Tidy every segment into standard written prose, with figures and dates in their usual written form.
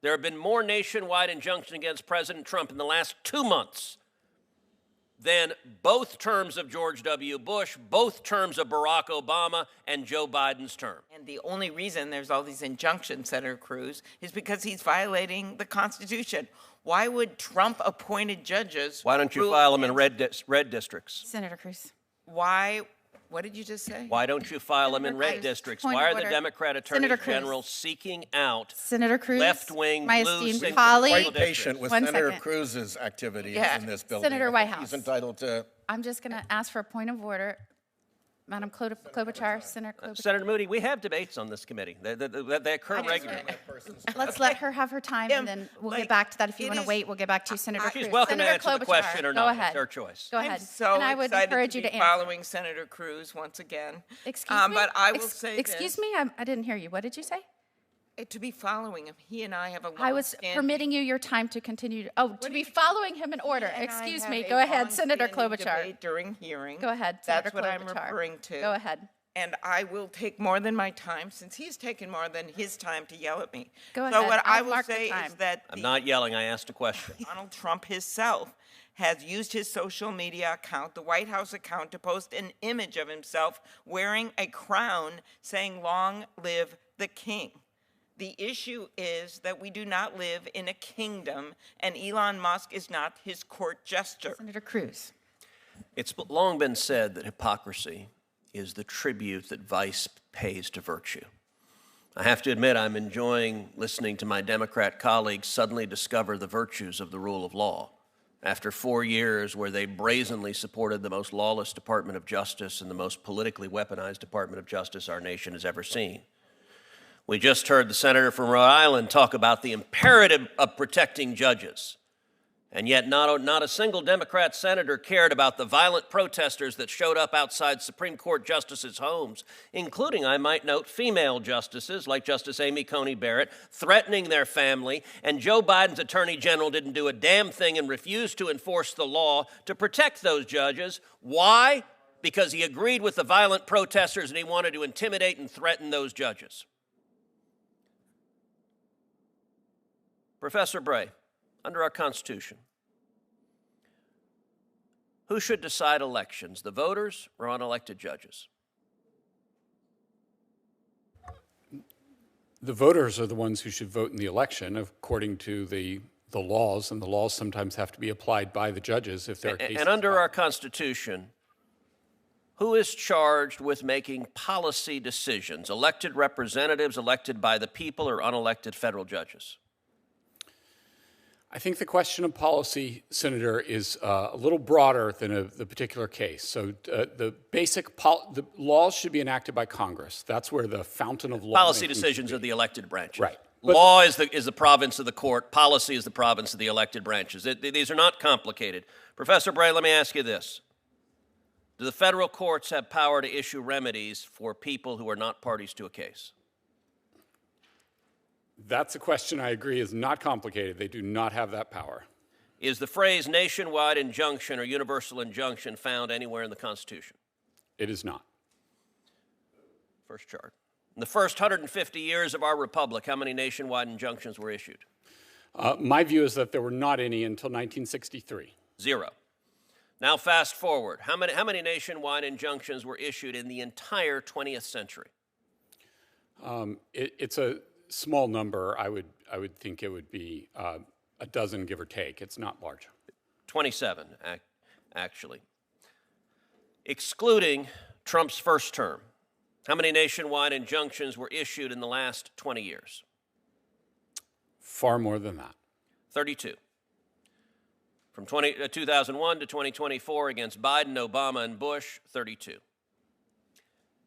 There have been more nationwide injunctions against President Trump in the last 2 months than both terms of George W. Bush, both terms of Barack Obama, and Joe Biden's term. And the only reason there's all these injunctions, Senator Cruz, is because he's violating the Constitution. Why would Trump-appointed judges... Why don't you file them in red districts? Senator Cruz. Why... What did you just say? Why don't you file them in red districts? Why are the Democrat attorneys general seeking out Senator Cruz, left-wing my blue esteemed colleague, Quite patient with One Senator second. Cruz's activities in this building. Senator Whitehouse. He's entitled to... I'm just going to ask for a point of order. Madam Klobuchar, Senator Klobuchar. Senator Moody, we have debates on this committee. They occur regularly. Let's let her have her time, and then we'll get back to that. If you want to wait, we'll get back to Senator Cruz. She's welcome to Senator answer the Klobuchar, question or go not. ahead. It's her choice. Go ahead. I'm so and I would excited encourage to you be to answer. following Senator Cruz once again. Excuse me? But I will say Excuse this. me? I didn't hear you. What did you say? To be following him. He and I have a long I was permitting you your time to continue. Oh, to be following him in order. Excuse me. Go ahead, Senator Klobuchar. During hearing. Go ahead, Senator That's what I'm Klobuchar. referring to. Go ahead. And I will take more than my time, since he's taken more than his time to yell at me. Go So ahead. what I I'll will mark the say time. is that I'm not yelling. I asked a question. Donald Trump himself has used his social media account, the White House account, to post an image of himself wearing a crown saying, "Long live the king." The issue is that we do not live in a kingdom, and Elon Musk is not his court jester. Senator Cruz. It's long been said that hypocrisy is the tribute that vice pays to virtue. I have to admit I'm enjoying listening to my Democrat colleagues suddenly discover the virtues of the rule of law after 4 years where they brazenly supported the most lawless Department of Justice and the most politically weaponized Department of Justice our nation has ever seen. We just heard the senator from Rhode Island talk about the imperative of protecting judges. And yet not a single Democrat senator cared about the violent protesters that showed up outside Supreme Court justices' homes, including, I might note, female justices like Justice Amy Coney Barrett, threatening their family, and Joe Biden's attorney general didn't do a damn thing and refused to enforce the law to protect those judges. Why? Because he agreed with the violent protesters and he wanted to intimidate and threaten those judges. Professor Bray, under our Constitution, who should decide elections, the voters or unelected judges? The voters are the ones who should vote in the election according to the laws, and the laws sometimes have to be applied by the judges if there are cases. And under our Constitution, who is charged with making policy decisions, elected representatives elected by the people or unelected federal judges? I think the question of policy, Senator, is a little broader than the particular case. So the laws should be enacted by Congress. That's where the fountain of law. Policy decisions are the elected branches. Right. Law is the province of the court. Policy is the province of the elected branches. These are not complicated. Professor Bray, let me ask you this. Do the federal courts have power to issue remedies for people who are not parties to a case? That's a question I agree is not complicated. They do not have that power. Is the phrase nationwide injunction or universal injunction found anywhere in the Constitution? It is not. First chart. In the first 150 years of our republic, how many nationwide injunctions were issued? My view is that there were not any until 1963. 0. Now fast forward. How many nationwide injunctions were issued in the entire 20th century? It's a small number. I would think it would be a dozen, give or take. It's not large. 27, actually. Excluding Trump's first term, how many nationwide injunctions were issued in the last 20 years? Far more than that. 32. From 2001 to 2024 against Biden, Obama, and Bush, 32.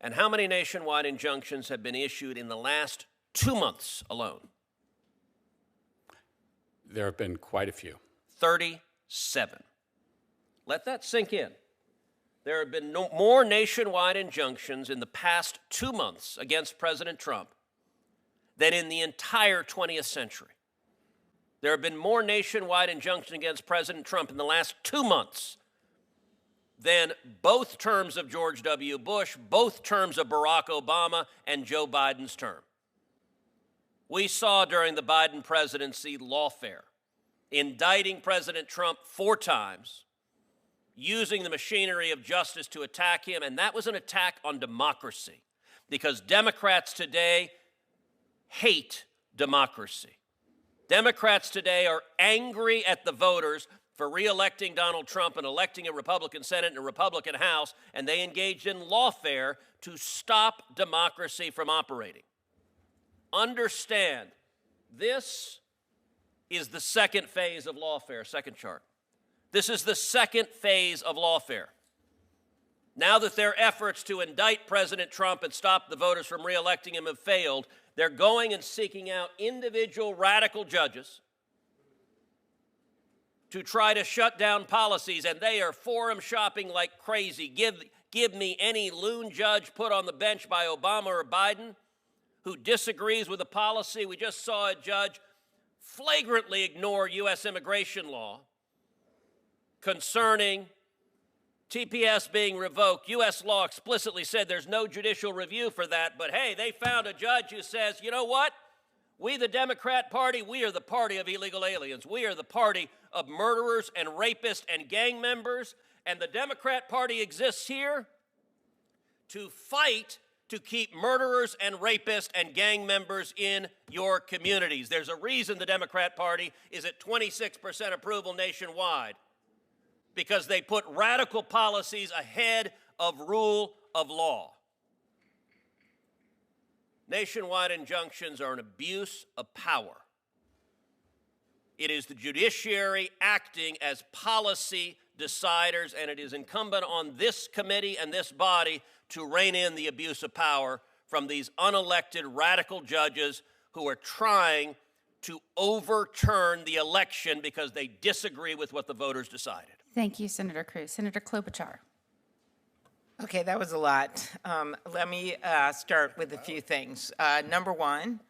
And how many nationwide injunctions have been issued in the last 2 months alone? There have been quite a few. 37. Let that sink in. There have been more nationwide injunctions in the past 2 months against President Trump than in the entire 20th century. There have been more nationwide injunctions against President Trump in the last 2 months than both terms of George W. Bush, both terms of Barack Obama, and Joe Biden's term. We saw during the Biden presidency lawfare, indicting President Trump 4 times, using the machinery of justice to attack him, and that was an attack on democracy, because Democrats today hate democracy. Democrats today are angry at the voters for re-electing Donald Trump and electing a Republican Senate and a Republican House, and they engaged in lawfare to stop democracy from operating. Understand, this is the second phase of lawfare. Second chart. This is the second phase of lawfare. Now that their efforts to indict President Trump and stop the voters from re-electing him have failed, they're going and seeking out individual radical judges to try to shut down policies, and they are forum shopping like crazy. Give me any loon judge put on the bench by Obama or Biden who disagrees with a policy. We just saw a judge flagrantly ignore U.S. immigration law concerning TPS being revoked. U.S. law explicitly said there's no judicial review for that, but hey, they found a judge who says, you know what? We, the Democrat Party, we are the party of illegal aliens. We are the party of murderers and rapists and gang members, and the Democrat Party exists here to fight to keep murderers and rapists and gang members in your communities. There's a reason the Democrat Party is at 26% approval nationwide, because they put radical policies ahead of rule of law. Nationwide injunctions are an abuse of power. It is the judiciary acting as policy deciders, and it is incumbent on this committee and this body to rein in the abuse of power from these unelected radical judges who are trying to overturn the election because they disagree with what the voters decided. Thank you, Senator Cruz. Senator Klobuchar. Okay, that was a lot. Let me start with a few things. Number one,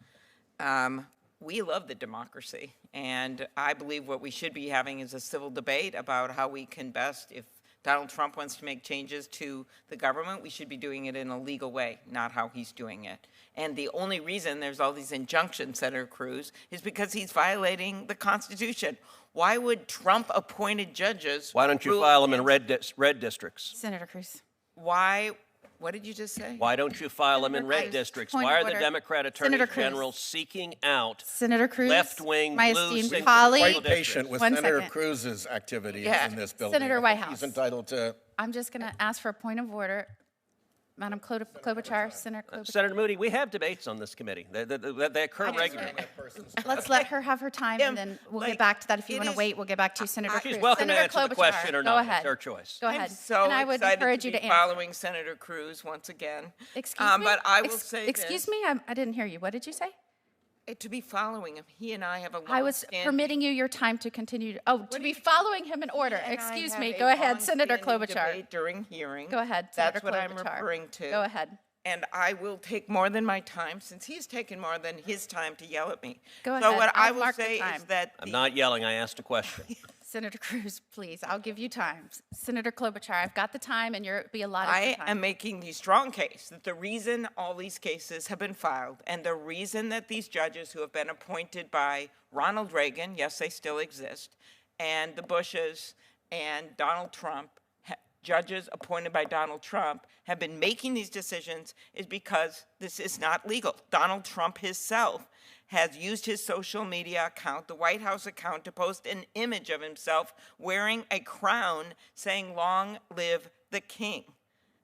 we love the democracy, and I believe what we should be having is a civil debate about how we can best, if Donald Trump wants to make changes to the government, we should be doing it in a legal way, not how he's doing it. And the only reason there's all these injunctions, Senator Cruz, is because he's violating the Constitution. Why would Trump-appointed judges... Why don't you file them in red districts? Senator Cruz. Why? What did you just say? Why don't you file them in red districts? Why are the Democrat attorneys general seeking out left-wing, blue, quite patient with Senator Cruz's activity in this building? Senator Whitehouse. He's entitled to... I'm just going to ask for a point of order. Madam Klobuchar, Senator Klobuchar. Senator Moody, we have debates on this committee. They occur regularly. Let's let her have her time, and then we'll get back to that. If you want to wait, we'll get back to you, Senator Cruz. She's welcome Senator to answer the question or not. It's her choice. Go ahead. I'm so and I would encourage you to answer. Following Senator Cruz once again. Excuse me? But I will say Excuse me? I didn't hear you. What did you say? To be following him. He and I have a long I was permitting you your time to continue. To be following him in order. Excuse me. Go ahead, Senator Klobuchar. During hearing. Go ahead, Senator Klobuchar. That's what I'm referring to. Go ahead. And I will take more than my time, since he's taken more than his time to yell at me. Go ahead. So what I will mark say the time. is that... I'm not yelling. I asked a question. Senator Cruz, please. I'll give you time. Senator Klobuchar, I've got the time, and you'll be allotted the time. I am making the strong case that the reason all these cases have been filed, and the reason that these judges who have been appointed by Ronald Reagan, yes, they still exist, and the Bushes and Donald Trump, judges appointed by Donald Trump, have been making these decisions is because this is not legal. Donald Trump himself has used his social media account, the White House account, to post an image of himself wearing a crown saying, "Long live the king."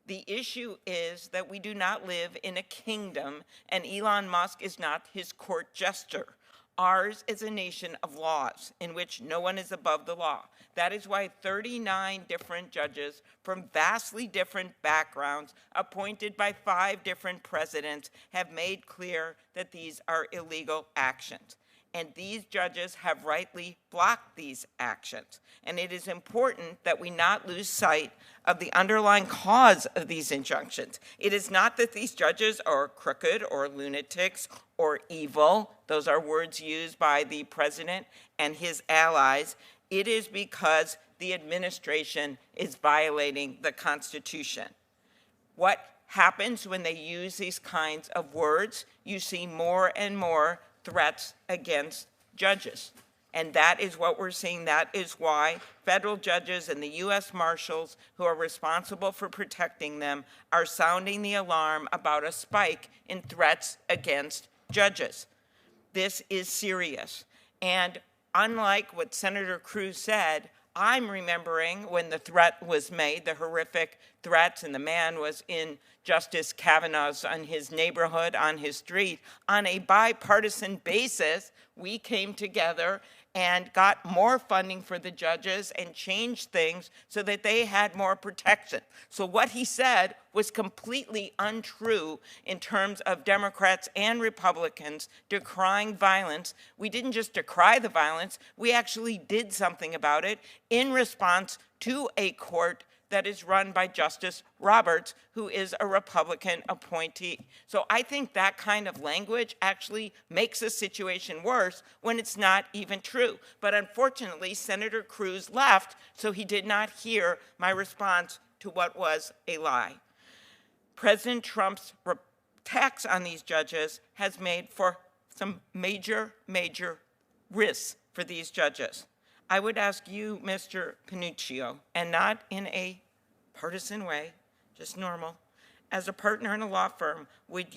The issue is that we do not live in a kingdom, and Elon Musk is not his court jester. Ours is a nation of laws in which no one is above the law. That is why 39 different judges from vastly different backgrounds, appointed by 5 different presidents, have made clear that these are illegal actions. And these judges have rightly blocked these actions. And it is important that we not lose sight of the underlying cause of these injunctions. It is not that these judges are crooked or lunatics or evil. Those are words used by the president and his allies. It is because the administration is violating the Constitution. What happens when they use these kinds of words? You see more and more threats against judges. And that is what we're seeing. That is why federal judges and the U.S. Marshals, who are responsible for protecting them, are sounding the alarm about a spike in threats against judges. This is serious. And unlike what Senator Cruz said, I'm remembering when the threat was made, the horrific threats, and the man was in Justice Kavanaugh's, on his neighborhood, on his street. On a bipartisan basis, we came together and got more funding for the judges and changed things so that they had more protection. So what he said was completely untrue in terms of Democrats and Republicans decrying violence. We didn't just decry the violence, we actually did something about it in response to a court that is run by Justice Roberts, who is a Republican appointee. So I think that kind of language actually makes the situation worse when it's not even true. But unfortunately, Senator Cruz left, so he did not hear my response to what was a lie. President Trump's attacks on these judges has made for some major, major risks for these judges. I would ask you, Mr. Panuccio, and not in a partisan way, just normal, as a partner in a law firm, have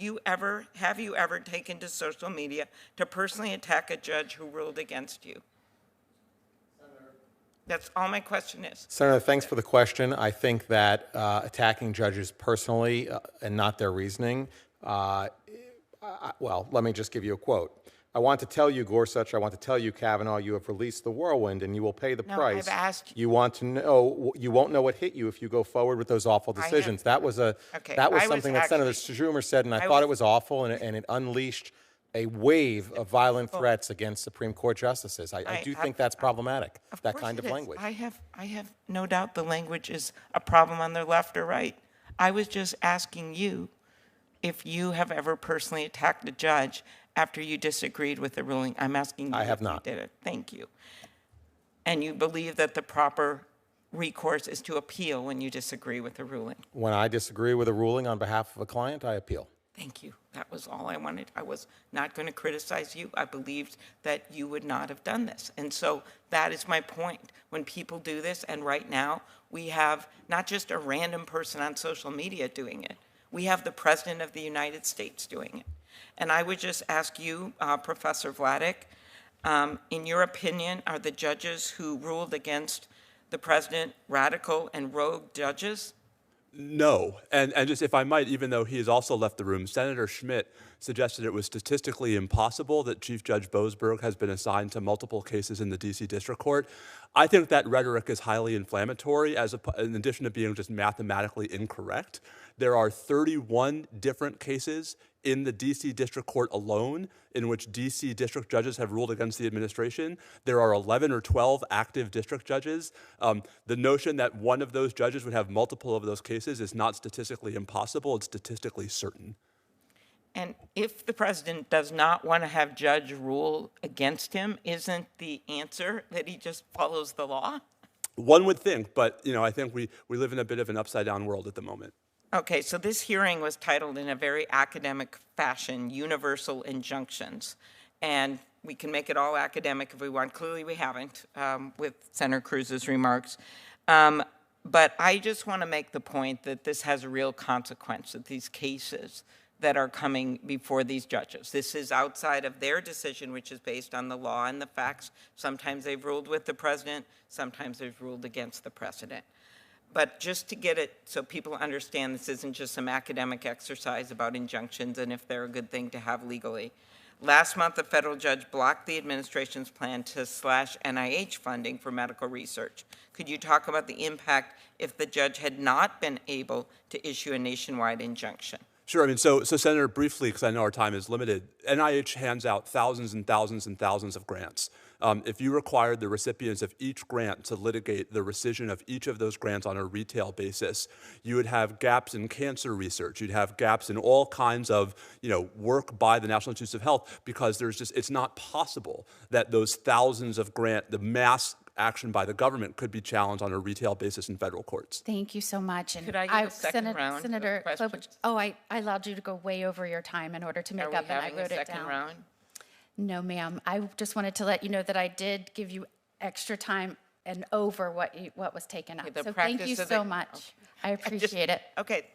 you ever taken to social media to personally attack a judge who ruled against you? That's all my question is. Senator, thanks for the question. I think that attacking judges personally and not their reasoning, well, let me just give you a quote. I want to tell you, Gorsuch, I want to tell you, Kavanaugh, you have released the whirlwind and you will pay the price. I've asked you. Want to know, you won't know what hit you if you go forward with those awful decisions. That was something that Senator Schumer said, and I thought it was awful, and it unleashed a wave of violent threats against Supreme Court justices. I do think that's problematic, that kind of language. I have no doubt the language is a problem on the left or right. I was just asking you if you have ever personally attacked a judge after you disagreed with the ruling. I'm asking you. I have if not. You did it. Thank you. And you believe that the proper recourse is to appeal when you disagree with the ruling? When I disagree with a ruling on behalf of a client, I appeal. Thank you. That was all I wanted. I was not going to criticize you. I believed that you would not have done this. And so that is my point. When people do this, and right now we have not just a random person on social media doing it, we have the President of the United States doing it. And I would just ask you, Professor Vladeck, in your opinion, are the judges who ruled against the president radical and rogue judges? No. And just if I might, even though he has also left the room, Senator Schmidt suggested it was statistically impossible that Chief Judge Boasberg has been assigned to multiple cases in the D.C. District Court. I think that rhetoric is highly inflammatory, in addition to being just mathematically incorrect. There are 31 different cases in the D.C. District Court alone in which D.C. district judges have ruled against the administration. There are 11 or 12 active district judges. The notion that one of those judges would have multiple of those cases is not statistically impossible, it's statistically certain. And if the president does not want to have judge rule against him, isn't the answer that he just follows the law? One would think, but I think we live in a bit of an upside-down world at the moment. Okay, so this hearing was titled in a very academic fashion, Universal Injunctions. And we can make it all academic if we want. Clearly we haven't with Senator Cruz's remarks. But I just want to make the point that this has a real consequence, that these cases that are coming before these judges. This is outside of their decision, which is based on the law and the facts. Sometimes they've ruled with the president, sometimes they've ruled against the president. But just to get it so people understand this isn't just some academic exercise about injunctions and if they're a good thing to have legally. Last month, a federal judge blocked the administration's plan to slash NIH funding for medical research. Could you talk about the impact if the judge had not been able to issue a nationwide injunction? Sure. So Senator, briefly, because I know our time is limited, NIH hands out thousands and thousands and thousands of grants. If you required the recipients of each grant to litigate the rescission of each of those grants on a retail basis, you would have gaps in cancer research. You'd have gaps in all kinds of work by the National Institutes of Health, because it's not possible that those thousands of the mass action by the government could be challenged on a retail basis in federal courts. Thank you so much. And could I get a second round Senator of questions? Klobuchar, I allowed you to go way over your time in order to make up, and I wrote it down. Round? No, ma'am. I just wanted to let you know that I did give you extra time and over what was taken up. The So thank you practice of so the- much. I appreciate it. Okay.